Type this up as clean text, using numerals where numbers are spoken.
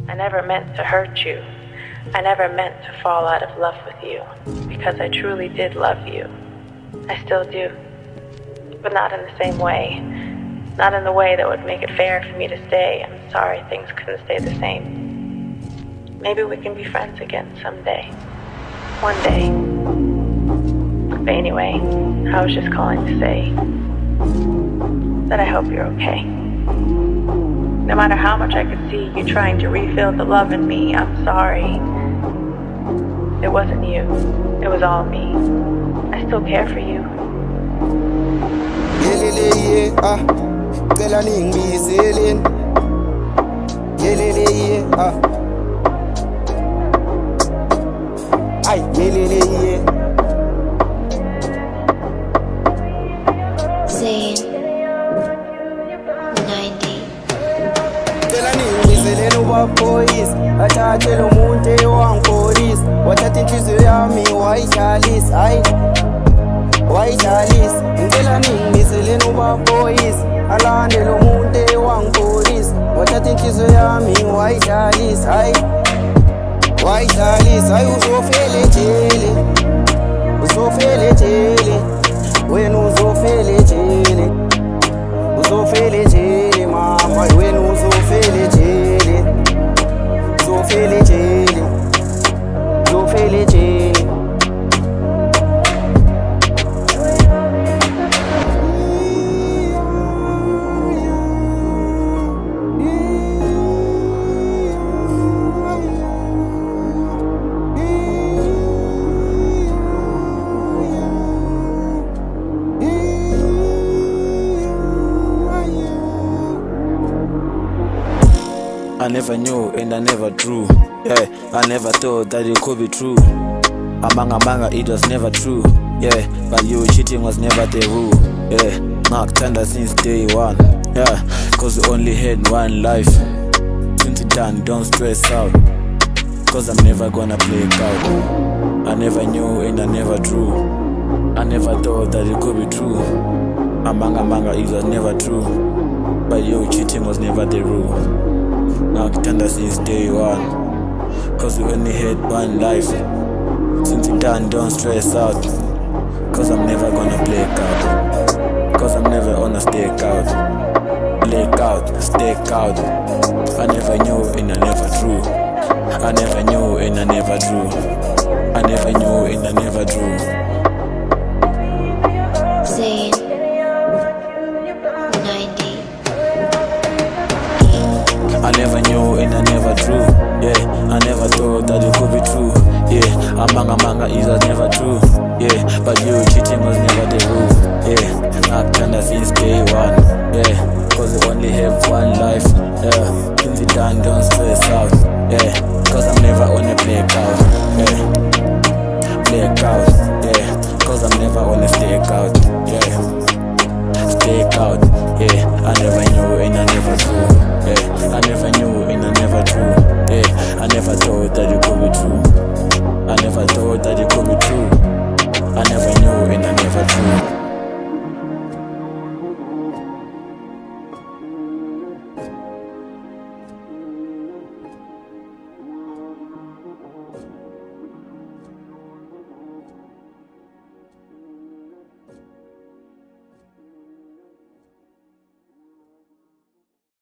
I never meant to hurt you. I never meant to fall out of love with you, because I truly did love you. I still do. But not in the same way. Not in the way that would make it fair for me to stay. I'm sorry things couldn't stay the same. Maybe we can be friends again someday. One day. But anyway, I was just calling to say that I hope you're okay. No matter how much I could see you trying to refill the love in me, I'm sorry. It wasn't you. It was all me. I still care for you. Ejele, Cela ningibizele. Ejele, ay, ejele. Zayn 90. Cela ningibizele nuba boys. Athathe lo muntu ewangipholisa. Wathatha inhliziyo yami wayidlalisa. Ay, wayidlalisa. Ngicela ningibizele nuba boys. Alande lo muntu ewangipholisa. Wathatha inhliziyo yami wayidlalisa. Ay, wayidlalisa. Ay, uzofela ejele. Uzofela ejele. Wena uzofela ejele. Uzofela ejele mama. Wena uzofela ejele. Uzofela ejele. Uzofela ejele. I never knew and I never drew. Yeah, I never thought that it could be true. Amanga, it was never true. Yeah, but you cheating was never the rule. Yeah, Tanda since day one. Yeah, cause we only had one life. Since it's done, don't stress out. Cause I'm never gonna play it out. I never knew and I never drew. I never thought that it could be true. Amanga, it was never true. But you cheating was never the rule. Tanda since day one. Cause we only had one life. Since it's done, don't stress out. Cause I'm never gonna play it out. Cause I'm never gonna stake out. Lake out, stake out. I never knew and I never drew. I never knew and I never drew. I never knew and I never drew. Zayn 90. I never knew and I never drew. Yeah, I never thought that it could be true. Yeah, amanga, it was never true. Yeah, but you cheating was never the rule. Yeah, Tanda since day one. Yeah, cause we only have one life. Yeah, since it's done, don't